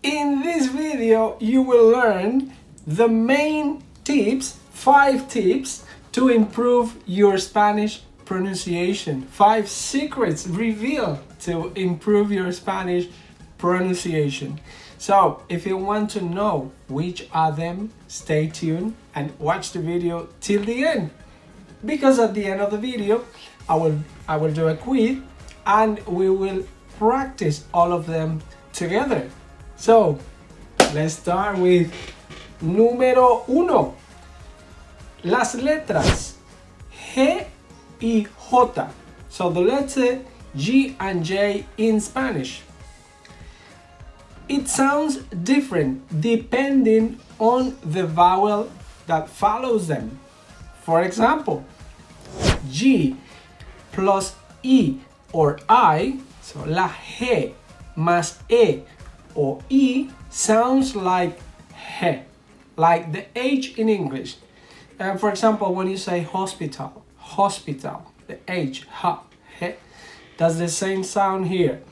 In this video, you will learn the main tips, 5 tips to improve your Spanish pronunciation. 5 secrets revealed to improve your Spanish pronunciation. So, if you want to know which are them, stay tuned and watch the video till the end. Because at the end of the video, I will do a quiz and we will practice all of them together. So, let's start with número 1. Las letras G y J. So, the letter G and J in Spanish. It sounds different depending on the vowel that follows them. For example, G plus E or I, so la G más E or E sounds like he, like the H in English. For example, when you say hospital, the H, ha, he, that's the same sound here.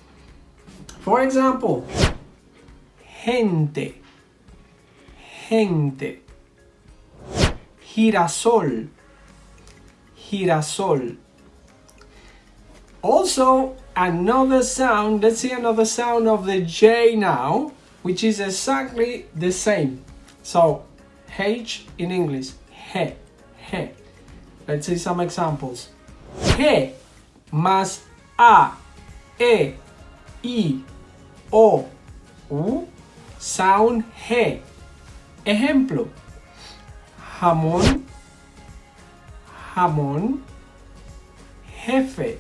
For example, gente, girasol, Also, another sound, let's see another sound of the J now, which is exactly the same. So, H in English, he. Let's see some examples. G más A, E, I, O, U, sound G. Ejemplo, jamón, jefe,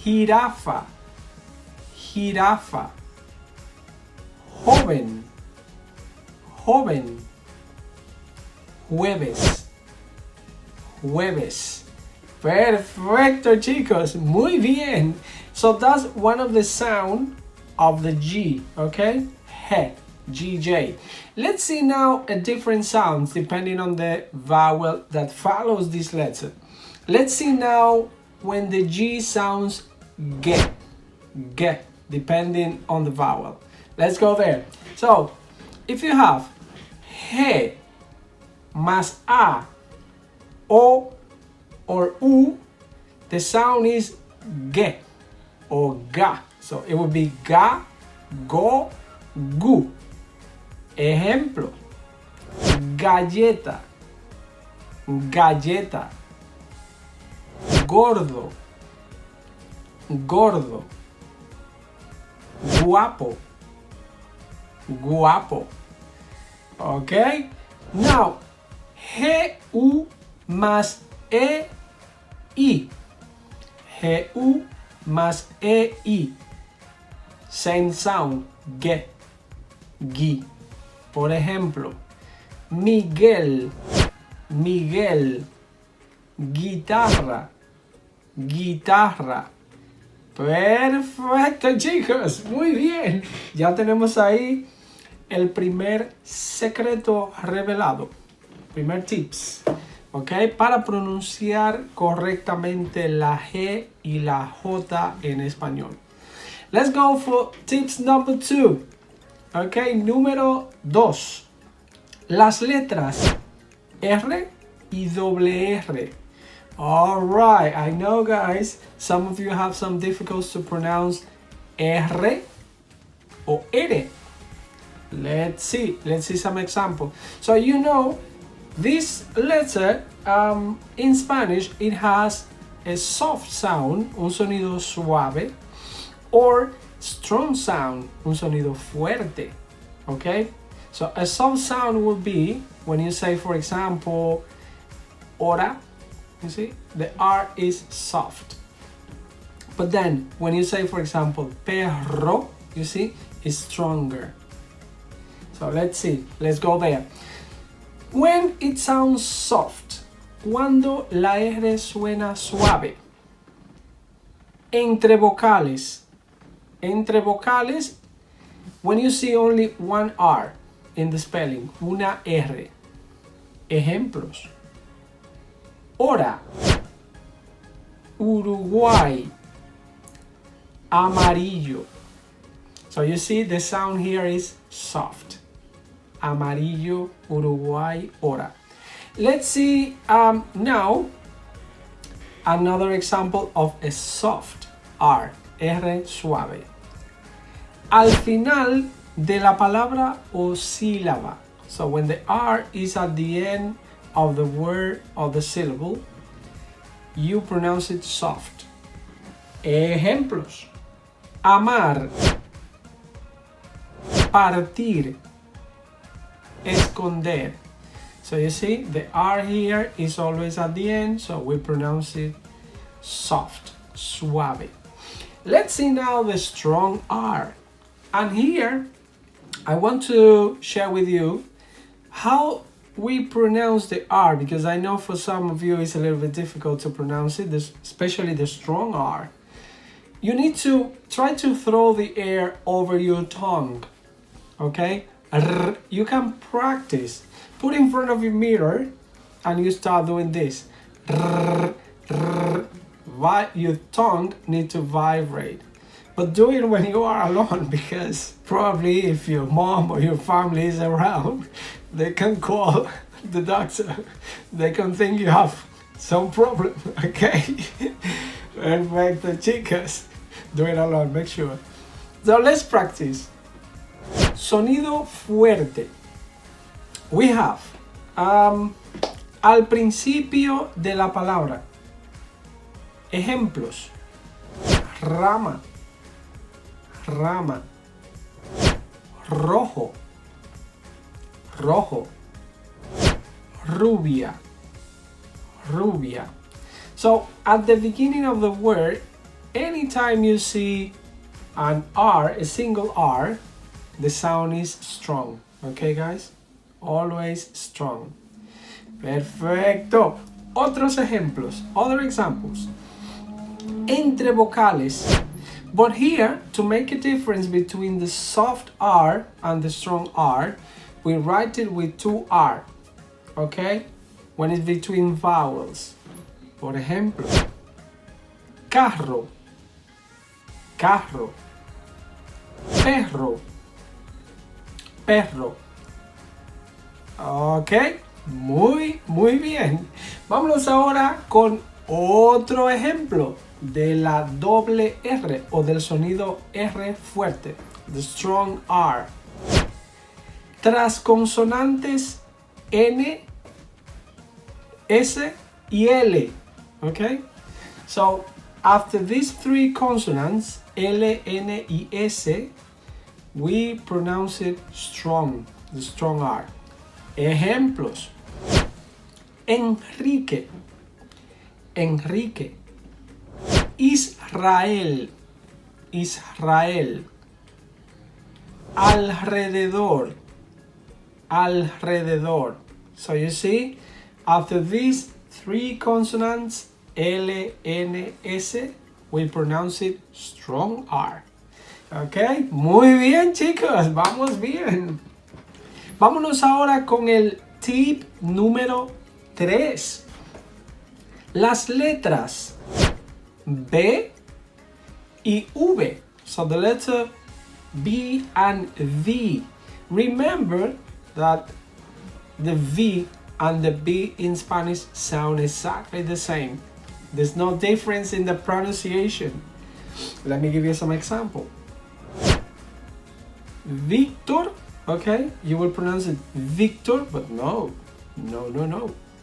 jirafa, joven, jueves. Perfecto, chicos, muy bien. So that's one of the sound of the G, okay? He, GJ. Let's see now a different sounds depending on the vowel that follows this letter. Let's see now when the G sounds ge, depending on the vowel. Let's go there. So, if you have G más A, O, or U, the sound is ge or ga. So, it would be ga, go, gu. Ejemplo, galleta, gordo, guapo. Okay? Now, G-U más E-I. G-U más E-I. Same sound, ge, gi. Por ejemplo, Miguel, guitarra. Perfecto, chicos, muy bien. Ya tenemos ahí el primer secreto revelado, primer tips, ¿ok? Para pronunciar correctamente la G y la J en español. Let's go for tips number 2. Ok, número 2. Las letras R y R. Alright, I know guys, some of you have some difficulties to pronounce R or R. Let's see some example. So you know, this letter in Spanish, it has a soft sound, un sonido suave, or strong sound, un sonido fuerte. Okay? So a soft sound will be when you say, for example, hora, you see, the R is soft. But then when you say, for example, perro, you see, it's stronger. So let's see, let's go there. When it sounds soft, cuando la R suena suave. Entre vocales, when you see only one R in the spelling, una R. Ejemplos. Hora, Uruguay, amarillo, So you see the sound here is soft. Amarillo, Uruguay, hora. Let's see now another example of a soft R, R suave. Al final de la palabra o sílaba. So when the R is at the end of the word or the syllable, you pronounce it soft. Ejemplos. Amar, partir, esconder. So you see, the R here is always at the end, so we pronounce it soft, suave. Let's see now the strong R. And here, I want to share with you how we pronounce the R, because I know for some of you it's a little bit difficult to pronounce it, especially the strong R. You need to try to throw the air over your tongue, okay? You can practice. Put in front of your mirror and you start doing this. Your tongue needs to vibrate. But do it when you are alone, because probably if your mom or your family is around, they can call the doctor. They can think you have some problem, okay? Perfecto, chicas. Do it alone, make sure. So let's practice. Sonido fuerte. We have al principio de la palabra. Ejemplos. Rama, rama. Rojo, rojo. Rubia, rubia. So at the beginning of the word, anytime you see an R, a single R, the sound is strong. Okay, guys? Always strong. Perfecto. Otros ejemplos, other examples. Entre vocales. But here, to make a difference between the soft R and the strong R, we write it with two R. Okay? When it's between vowels. Por ejemplo, carro, carro. Perro, perro. Ok, muy bien. Vámonos ahora con otro ejemplo de la doble R o del sonido R fuerte, the strong R. Tras consonantes N, S y L. Okay? So, after these three consonants, L, N y S, we pronounce it strong, the strong R. Ejemplos. Enrique, Enrique. Israel, Israel. Alrededor, alrededor. So you see, after these three consonants, L, N, S, we pronounce it strong R. Ok, muy bien, chicos, vamos bien. Vámonos ahora con el tip número 3. Las letras B y V. So the letter B and V. Remember that the V and the B in Spanish sound exactly the same. There's no difference in the pronunciation. Let me give you some example. Victor, okay? You will pronounce it Victor, but no.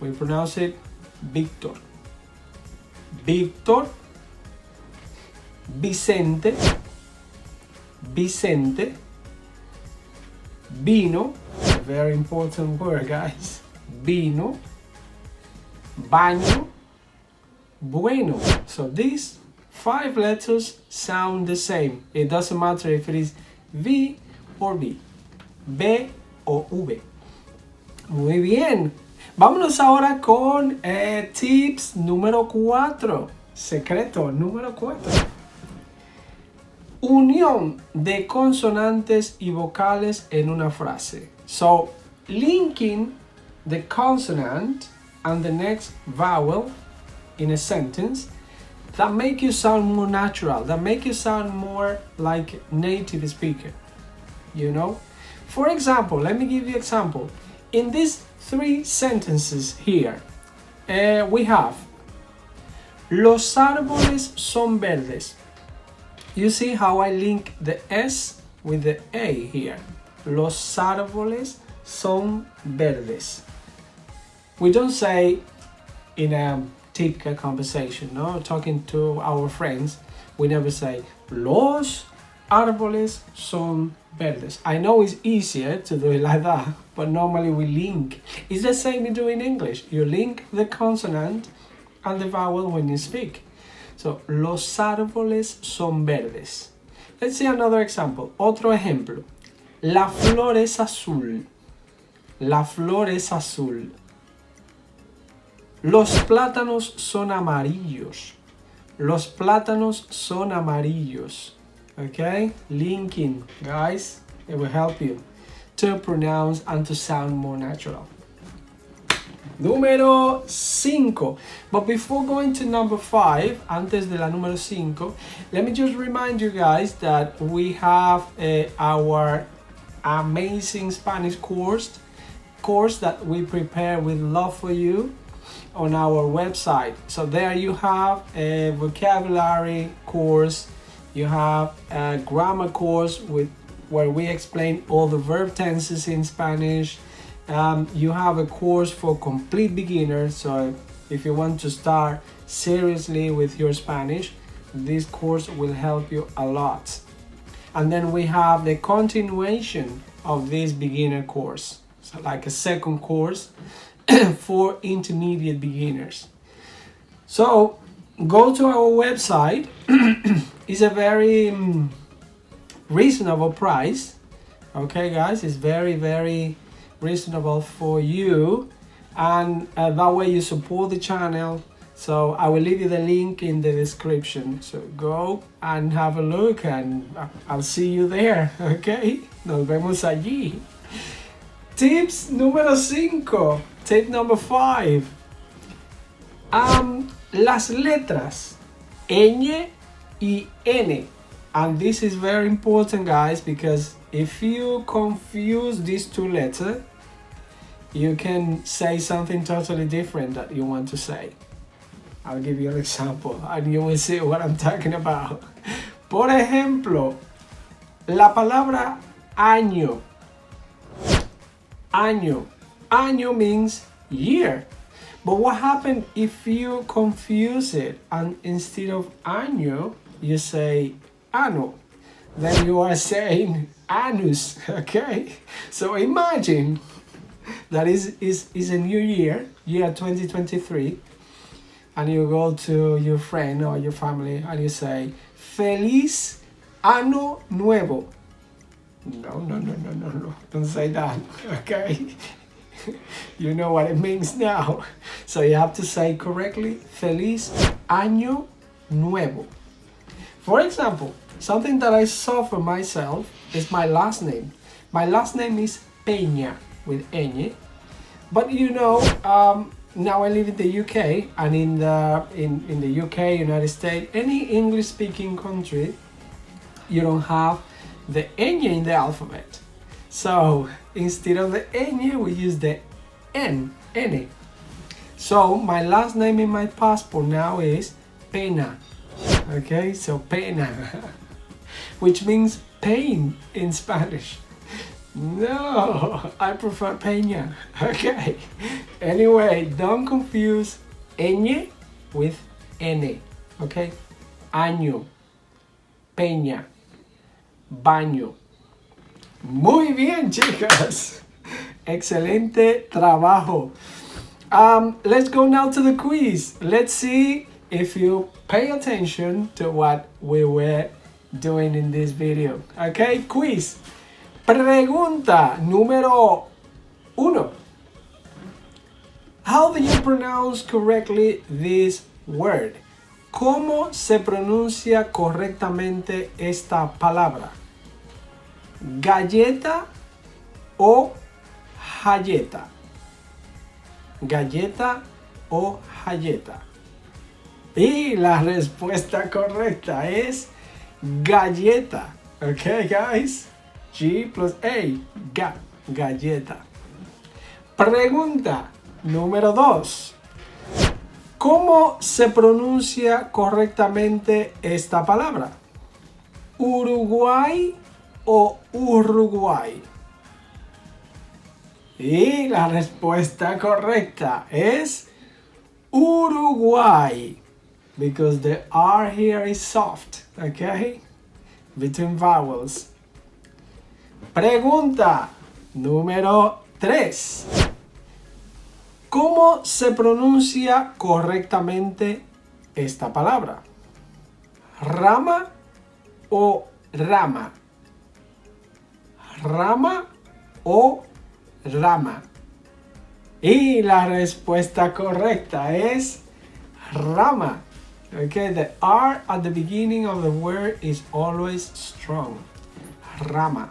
We pronounce it Victor. Victor. Vicente. Vicente. Vino. A very important word, guys. Vino. Baño. Bueno. So these 5 letters sound the same. It doesn't matter if it is V or B. B o V. Muy bien. Vámonos ahora con tips número 4. Secreto número 4. Unión de consonantes y vocales en una frase. So, linking the consonant and the next vowel in a sentence that make you sound more natural, that make you sound more like native speaker, you know? For example, let me give you example. In these 3 sentences here, we have los árboles son verdes. You see how I link the S with the A here. Los árboles son verdes. We don't say in a typical conversation, no? Talking to our friends, we never say los árboles son verdes. I know it's easier to do it like that, but normally we link. It's the same you do in English. You link the consonant and the vowel when you speak. So, los árboles son verdes. Let's see another example. Otro ejemplo. La flor es azul. La flor es azul. Los plátanos son amarillos. Los plátanos son amarillos. Okay? Linking, guys. It will help you to pronounce and to sound more natural. Número 5. But before going to number 5, antes de la número 5, let me just remind you guys that we have our amazing Spanish course that we prepare with love for you on our website. So there you have a vocabulary course, you have a grammar course where we explain all the verb tenses in Spanish. You have a course for complete beginners, so if you want to start seriously with your Spanish, this course will help you a lot. And then we have the continuation of this beginner course, so like a second course for intermediate beginners. So go to our website. It's a very reasonable price. Okay, guys, it's very reasonable for you, and that way you support the channel. So I will leave you the link in the description. So go and have a look, and I'll see you there. Okay, nos vemos allí. Tips número 5. Tip number 5. Las letras ñ y n. And this is very important, guys, because if you confuse these 2 letters, you can say something totally different that you want to say. I'll give you an example and you will see what I'm talking about. Por ejemplo, la palabra año. Año. Año means year. But what happens if you confuse it and instead of año, you say ano? Then you are saying anus, okay? So imagine that is a new year 2023, and you go to your friend or your family and you say, Feliz Año Nuevo. No, don't say that, okay? You know what it means now. So you have to say correctly, Feliz Año Nuevo. For example, something that I saw for myself is my last name. My last name is Peña with ñ. But you know, now I live in the UK, and in the UK, United States, any English-speaking country, you don't have the ñ in the alphabet. So instead of the ñ, we use the n. So my last name in my passport now is Pena. Okay, so pena, which means pain in Spanish. No, I prefer peña. Okay. Anyway, don't confuse ñ with n. Okay. Año, peña, baño. Muy bien, chicas. Excelente trabajo. Let's go now to the quiz. Let's see if you pay attention to what we were doing in this video. Okay, quiz. Pregunta número 1. How do you pronounce correctly this word? ¿Cómo se pronuncia correctamente esta palabra? ¿Galleta o galleta? ¿Galleta o galleta? Y la respuesta correcta es galleta. Ok, guys. G plus A. Galleta. Pregunta número 2. ¿Cómo se pronuncia correctamente esta palabra? ¿Uruguay o Uruguay? Y la respuesta correcta es Uruguay. Because the R here is soft, okay? Between vowels. Pregunta número 3. ¿Cómo se pronuncia correctamente esta palabra? ¿Rama o rama? ¿Rama o rama? Y la respuesta correcta es rama. Okay, the R at the beginning of the word is always strong. Rama.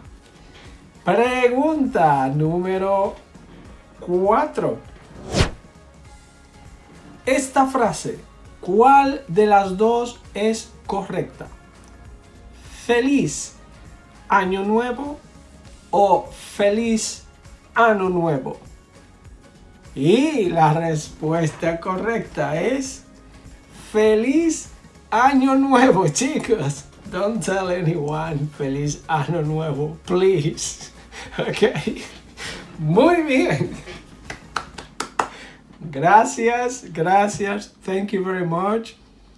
Pregunta número 4. Esta frase, ¿cuál de las dos es correcta? ¿Feliz Año Nuevo o feliz Año Nuevo? Y la respuesta correcta es feliz Año Nuevo, chicos. Don't tell anyone feliz Año Nuevo, please. Okay. Muy bien. Gracias. Thank you very much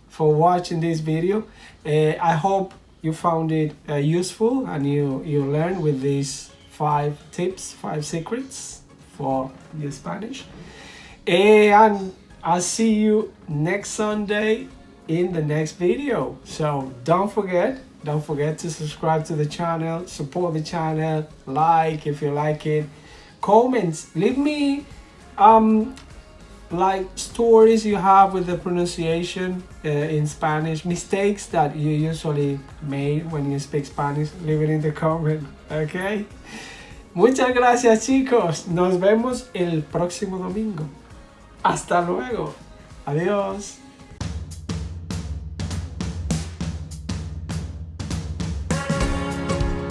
for watching this video. I hope you found it useful and you learned with these 5 tips, 5 secrets for your Spanish. And I'll see you next Sunday in the next video. So don't forget to subscribe to the channel, support the channel, like if you like it, comments, leave me like stories you have with the pronunciation in Spanish, mistakes that you usually made when you speak Spanish, leave it in the comment, okay? Muchas gracias, chicos. Nos vemos el próximo domingo. Hasta luego. Adiós.